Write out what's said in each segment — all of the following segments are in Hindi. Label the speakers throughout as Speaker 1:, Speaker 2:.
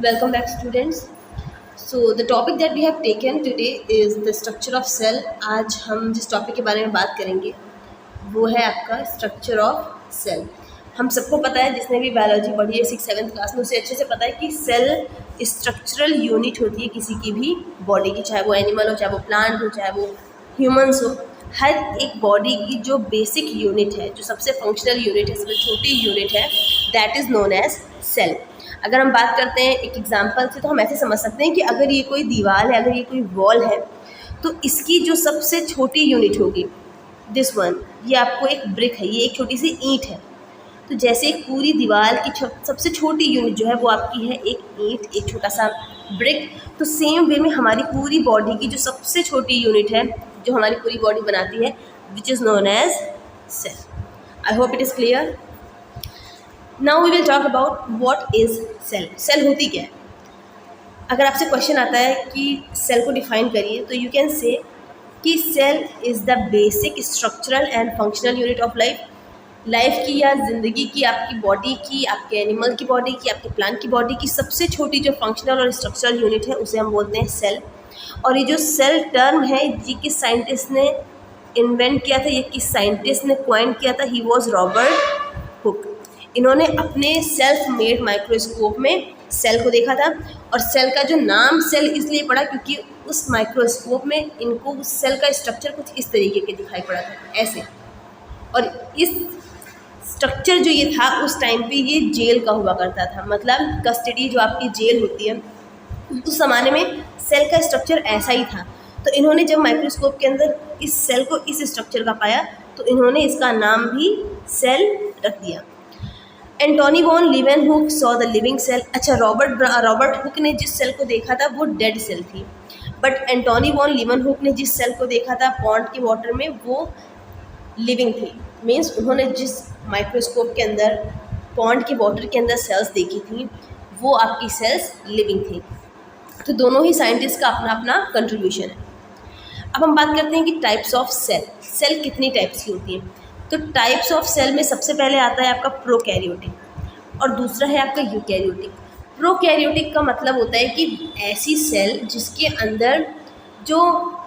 Speaker 1: Welcome back, students. So the topic that we have taken today is the structure of cell. आज हम जिस टॉपिक के बारे में बात करेंगे वो है आपका स्ट्रक्चर ऑफ सेल। हम सबको पता है, जिसने भी बायोलॉजी पढ़ी है 6-7 क्लास में, उसे अच्छे से पता है कि सेल स्ट्रक्चरल यूनिट होती है किसी की भी बॉडी की, चाहे वो एनिमल हो, चाहे वो प्लांट हो, चाहे वो ह्यूमंस हो। हर एक बॉडी की जो बेसिक यूनिट है, जो सबसे फंक्शनल यूनिट है, सबसे छोटी यूनिट है, that is known as cell. अगर हम बात करते हैं एक एग्जांपल से, तो हम ऐसे समझ सकते हैं कि अगर ये कोई दीवार है, अगर ये कोई वॉल है, तो इसकी जो सबसे छोटी यूनिट होगी, दिस वन, ये आपको एक ब्रिक है, ये एक छोटी सी ईंट है। तो जैसे एक पूरी दीवार की सबसे छोटी यूनिट जो है वो आपकी है एक ईंट, एक छोटा सा ब्रिक। तो सेम वे में हमारी पूरी बॉडी की जो सबसे छोटी यूनिट है, जो हमारी पूरी बॉडी बनाती है, which is known as cell. I hope it is clear. Now we will talk about what is cell. Cell होती क्या है? अगर आपसे क्वेश्चन आता है कि सेल को डिफाइन करिए, तो यू कैन से कि cell is the basic structural and functional unit of life की या ज़िंदगी की, आपकी बॉडी की, आपके एनिमल की बॉडी की, आपके प्लांट की बॉडी की सबसे छोटी जो फंक्शनल और स्ट्रक्चरल यूनिट है, उसे हम बोलते हैं सेल। और ये जो सेल टर्म है, ये किस साइंटिस्ट ने इन्वेंट किया था, ये किस साइंटिस्ट ने क्वाइन किया था? He was Robert Hooke. इन्होंने अपने सेल्फ मेड माइक्रोस्कोप में सेल को देखा था, और सेल का जो नाम सेल इसलिए पड़ा क्योंकि उस माइक्रोस्कोप में इनको उस सेल का स्ट्रक्चर कुछ इस तरीके के दिखाई पड़ा था, ऐसे। और इस स्ट्रक्चर जो ये था, उस टाइम पे ये जेल का हुआ करता था, मतलब कस्टडी जो आपकी जेल होती है, उस ज़माने में सेल का स्ट्रक्चर ऐसा ही था। तो इन्होंने जब माइक्रोस्कोप के अंदर इस सेल को इस स्ट्रक्चर का पाया, तो इन्होंने इसका नाम भी सेल रख दिया। Antonie van Leeuwenhoek saw the living cell. अच्छा, रॉबर्ट हुक ने जिस सेल को देखा था वो डेड सेल थी, बट एंटोनी वॉन लीवेनहुक ने जिस सेल को देखा था पॉन्ड के वाटर में, वो लिविंग थी। मीन्स उन्होंने जिस माइक्रोस्कोप के अंदर पॉन्ड के वाटर के अंदर सेल्स देखी थी, वो आपकी सेल्स लिविंग थी। तो दोनों ही साइंटिस्ट का अपना अपना कंट्रीब्यूशन है। अब हम बात करते हैं कि टाइप्स ऑफ सेल। सेल कितनी टाइप्स की होती हैं? तो टाइप्स ऑफ सेल में सबसे पहले आता है आपका प्रोकैरियोटिक, और दूसरा है आपका यूकैरियोटिक। प्रोकैरियोटिक का मतलब होता है कि ऐसी सेल जिसके अंदर जो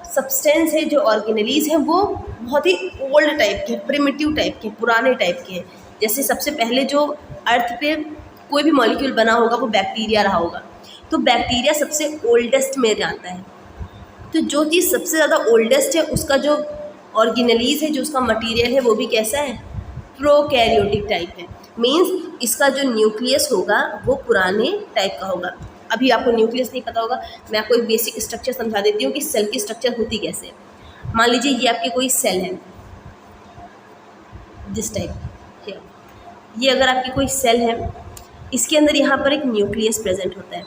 Speaker 1: सब्सटेंस है, जो ऑर्गेनेलीज हैं, वो बहुत ही ओल्ड टाइप के, प्रिमिटिव टाइप के, पुराने टाइप के हैं। जैसे सबसे पहले जो अर्थ पे कोई भी मॉलिक्यूल बना होगा वो बैक्टीरिया रहा होगा, तो बैक्टीरिया सबसे ओल्डेस्ट में आता है। तो जो चीज़ सबसे ज़्यादा ओल्डेस्ट है, उसका जो ऑर्गेनेलीज है, जो उसका मटेरियल है, वो भी कैसा है? प्रोकैरियोटिक टाइप है। मीन्स इसका जो न्यूक्लियस होगा वो पुराने टाइप का होगा। अभी आपको न्यूक्लियस नहीं पता होगा, मैं आपको एक बेसिक स्ट्रक्चर समझा देती हूँ कि सेल की स्ट्रक्चर होती कैसे। मान लीजिए ये आपकी कोई सेल है, दिस टाइप, ये अगर आपकी कोई सेल है, इसके अंदर यहाँ पर एक न्यूक्लियस प्रेजेंट होता है।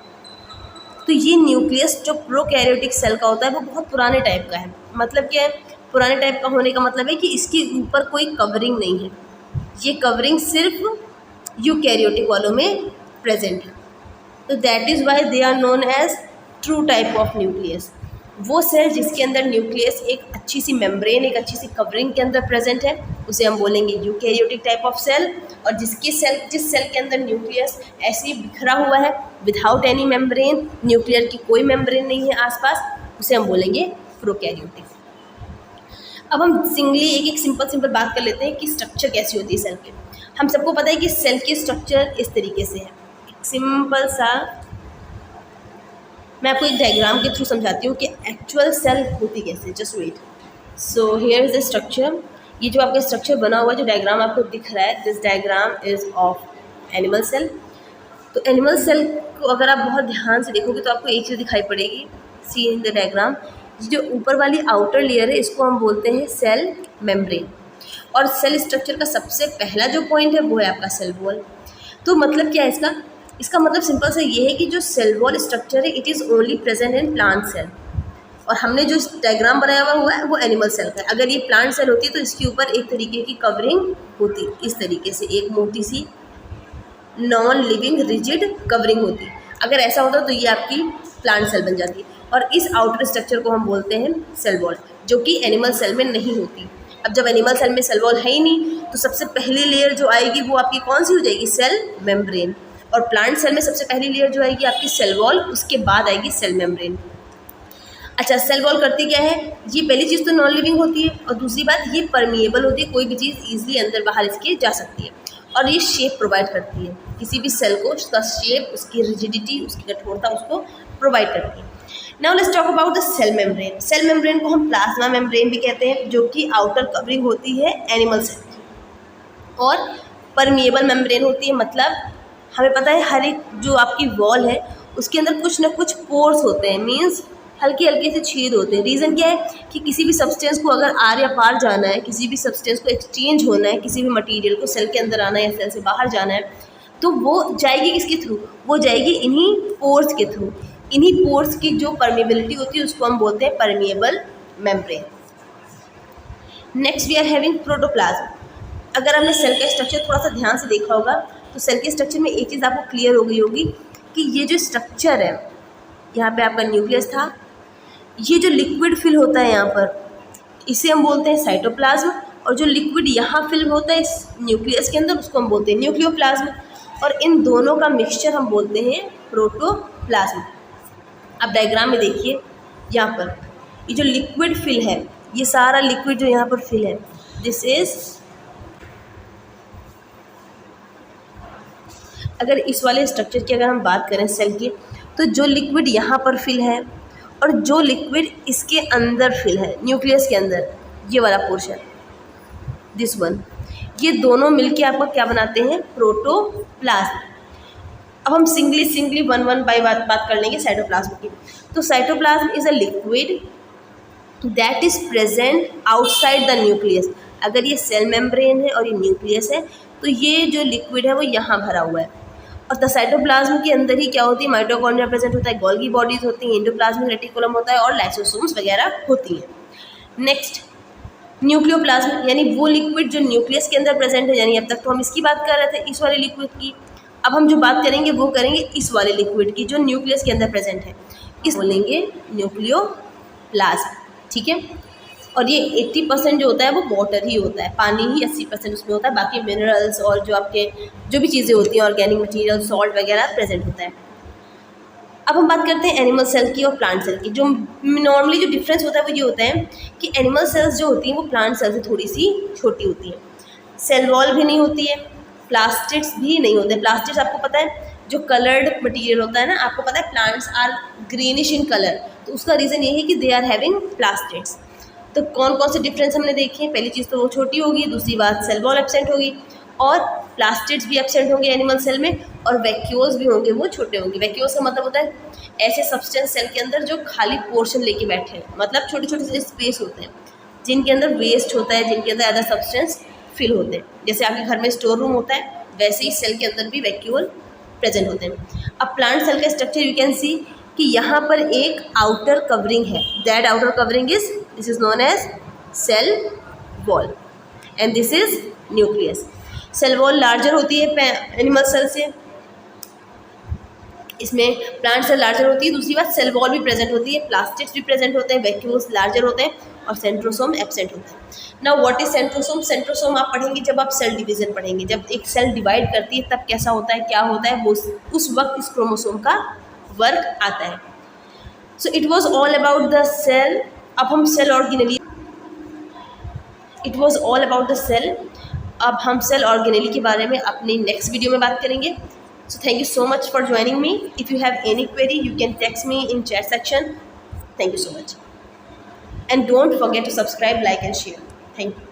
Speaker 1: तो ये न्यूक्लियस जो प्रोकैरियोटिक सेल का होता है, वो बहुत पुराने टाइप का है। मतलब क्या है पुराने टाइप का होने का? मतलब है कि इसके ऊपर कोई कवरिंग नहीं है, ये कवरिंग सिर्फ यूकैरियोटिक वालों में प्रेजेंट है। तो that is why they are known as true type of nucleus. वो सेल जिसके अंदर न्यूक्लियस एक अच्छी सी मेम्ब्रेन, एक अच्छी सी कवरिंग के अंदर प्रेजेंट है, उसे हम बोलेंगे यूकैरियोटिक टाइप ऑफ सेल। और जिस सेल के अंदर न्यूक्लियस ऐसे ही बिखरा हुआ है, विदाउट एनी मेम्ब्रेन, न्यूक्लियर की कोई मेम्ब्रेन नहीं है आसपास, उसे हम बोलेंगे प्रोकैरियोटिक। अब हम सिंगली एक सिंपल बात कर लेते हैं कि स्ट्रक्चर कैसी होती है सेल के। हम सबको पता है कि सेल की स्ट्रक्चर इस तरीके से है। एक सिंपल सा मैं आपको एक डायग्राम के थ्रू समझाती हूँ कि एक्चुअल सेल होती कैसे। Just wait. So here is the structure. ये जो आपका स्ट्रक्चर बना हुआ है, जो डायग्राम आपको दिख रहा है, this diagram is of animal cell. तो एनिमल सेल को अगर आप बहुत ध्यान से देखोगे तो आपको एक चीज़ दिखाई पड़ेगी। सी इन द डायग्राम, जो ऊपर वाली आउटर लेयर है, इसको हम बोलते हैं सेल मेम्ब्रेन। और सेल स्ट्रक्चर का सबसे पहला जो पॉइंट है वो है आपका सेल वॉल। तो मतलब क्या है इसका मतलब सिंपल से ये है कि जो सेल वॉल स्ट्रक्चर है, it is only present in plant cell. और हमने जो डायग्राम बनाया हुआ है वो एनिमल सेल का है। अगर ये प्लांट सेल होती तो इसके ऊपर एक तरीके की कवरिंग होती, इस तरीके से एक मोटी सी नॉन लिविंग रिजिड कवरिंग होती। अगर ऐसा होता तो ये आपकी प्लांट सेल बन जाती। और इस आउटर स्ट्रक्चर को हम बोलते हैं सेल वॉल, जो कि एनिमल सेल में नहीं होती। अब जब एनिमल सेल में सेल वॉल है ही नहीं, तो सबसे पहली लेयर जो आएगी वो आपकी कौन सी हो जाएगी? Cell membrane. और प्लांट सेल में सबसे पहली लेयर जो आएगी आपकी सेल वॉल, उसके बाद आएगी सेल मेम्ब्रेन। अच्छा, सेल वॉल करती क्या है? ये पहली चीज़ तो नॉन लिविंग होती है, और दूसरी बात ये परमिएबल होती है, कोई भी चीज़ ईजिली अंदर बाहर इसके जा सकती है, और ये शेप प्रोवाइड करती है किसी भी सेल को, उसका शेप, उसकी रिजिडिटी, उसकी कठोरता उसको प्रोवाइड करती है। Now let's talk about the cell membrane. Cell membrane को हम प्लाज्मा मेम्ब्रेन भी कहते हैं, जो कि आउटर कवरिंग होती है एनिमल सेल की, और परमिएबल मेम्ब्रेन होती है। मतलब हमें पता है हर एक जो आपकी वॉल है उसके अंदर कुछ ना कुछ पोर्स होते हैं, मीन्स हल्के हल्के से छेद होते हैं। रीज़न क्या है कि किसी भी सब्सटेंस को अगर आर या पार जाना है, किसी भी सब्सटेंस को एक्सचेंज होना है, किसी भी मटेरियल को सेल के अंदर आना है या सेल से बाहर जाना है, तो वो जाएगी किसके थ्रू? वो जाएगी इन्हीं पोर्स के थ्रू। इन्हीं पोर्स की जो परमिएबिलिटी होती है उसको हम बोलते हैं permeable membrane. Next we are having protoplasm. अगर हमने सेल का स्ट्रक्चर थोड़ा सा ध्यान से देखा होगा तो सेल के स्ट्रक्चर में एक चीज़ आपको क्लियर हो गई होगी कि ये जो स्ट्रक्चर है, यहाँ पे आपका न्यूक्लियस था, ये जो लिक्विड फिल होता है यहाँ पर, इसे हम बोलते हैं साइटोप्लाज्म, और जो लिक्विड यहाँ फिल होता है इस न्यूक्लियस के अंदर उसको हम बोलते हैं न्यूक्लियोप्लाज्म, और इन दोनों का मिक्सचर हम बोलते हैं प्रोटोप्लाज्म। अब डायग्राम में देखिए, यहाँ पर ये जो लिक्विड फिल है, ये सारा लिक्विड जो यहाँ पर फिल है, दिस इज, अगर इस वाले स्ट्रक्चर की अगर हम बात करें सेल की, तो जो लिक्विड यहाँ पर फिल है और जो लिक्विड इसके अंदर फिल है न्यूक्लियस के अंदर, ये वाला पोर्शन, दिस वन, ये दोनों मिलके आपका क्या बनाते हैं? प्रोटोप्लाज्म। अब हम सिंगली वन बाय बात कर लेंगे साइटोप्लाज्म की। तो cytoplasm is a liquid that is present outside the nucleus. अगर ये सेल मेम्ब्रेन है और ये न्यूक्लियस है, तो ये जो लिक्विड है वो यहाँ भरा हुआ है, और द साइटोप्लाज्म के अंदर ही क्या होती है? माइटोकॉन्ड्रिया प्रेजेंट होता है, गोल्गी बॉडीज होती हैं, एंडोप्लाज्मिक रेटिकुलम होता है, और लाइसोसोम्स वगैरह होती हैं। नेक्स्ट न्यूक्लियोप्लाज्म, यानी वो लिक्विड जो न्यूक्लियस के अंदर प्रेजेंट है, यानी अब तक तो हम इसकी बात कर रहे थे, इस वाले लिक्विड की। अब हम जो बात करेंगे वो करेंगे इस वाले लिक्विड की जो न्यूक्लियस के अंदर प्रेजेंट है, इस बोलेंगे न्यूक्लियोप्लाज्म, ठीक है। और ये 80% जो होता है वो वाटर ही होता है, पानी ही 80% उसमें होता है, बाकी मिनरल्स और जो आपके जो भी चीज़ें होती हैं, ऑर्गेनिक मटेरियल, सॉल्ट वगैरह प्रेजेंट होता है। अब हम बात करते हैं एनिमल सेल की और प्लांट सेल की। जो नॉर्मली जो डिफरेंस होता है वो ये होता है कि एनिमल सेल्स जो होती हैं वो प्लांट सेल से थोड़ी सी छोटी होती हैं। सेल वॉल भी नहीं होती है, प्लास्टिड्स भी नहीं होते। प्लास्टिड्स आपको पता है जो कलर्ड मटेरियल होता है ना, आपको पता है plants are greenish in colour, तो उसका रीज़न ये है कि दे आर हैविंग प्लास्टिड्स। तो कौन कौन से डिफरेंस हमने देखे? पहली चीज़ तो वो छोटी होगी, दूसरी बात सेल वॉल एब्सेंट होगी, और प्लास्टिड्स भी एब्सेंट होंगे एनिमल सेल में, और वैक्यूल्स भी होंगे, वो छोटे होंगे। वैक्यूल्स का मतलब होता है ऐसे सब्सटेंस सेल के अंदर जो खाली पोर्शन लेके बैठे हैं, मतलब छोटे छोटे से स्पेस होते हैं जिनके अंदर वेस्ट होता है, जिनके अंदर अदर सब्सटेंस फिल होते हैं। जैसे आपके घर में स्टोर रूम होता है, वैसे ही सेल के अंदर भी वैक्यूल प्रेजेंट होते हैं। अब प्लांट सेल का स्ट्रक्चर यू कैन सी कि यहाँ पर एक आउटर कवरिंग है, that outer covering is, this is known as cell wall, and this is nucleus. Cell wall larger होती है एनिमल सेल से, इसमें प्लांट सेल लार्जर होती है। दूसरी बात सेल वॉल भी प्रेजेंट होती है, प्लास्टिड्स भी प्रेजेंट होते हैं, वैक्यूल्स लार्जर होते हैं, और सेंट्रोसोम एब्सेंट होता है। Now what is centrosome? Centrosome आप पढ़ेंगे जब आप सेल डिवीजन पढ़ेंगे, जब एक सेल डिवाइड करती है तब कैसा होता है, क्या होता है, वो उस वक्त इस क्रोमोसोम का वर्क आता है। So it was all about the cell. अब हम cell organelle, it was all about the cell. अब हम सेल ऑर्गेनेली के बारे में अपनी नेक्स्ट वीडियो में बात करेंगे। So thank you so much for joining me. If you have any query, you can text me in chat section. Thank you so much. And don't forget to subscribe, like and share. Thank you.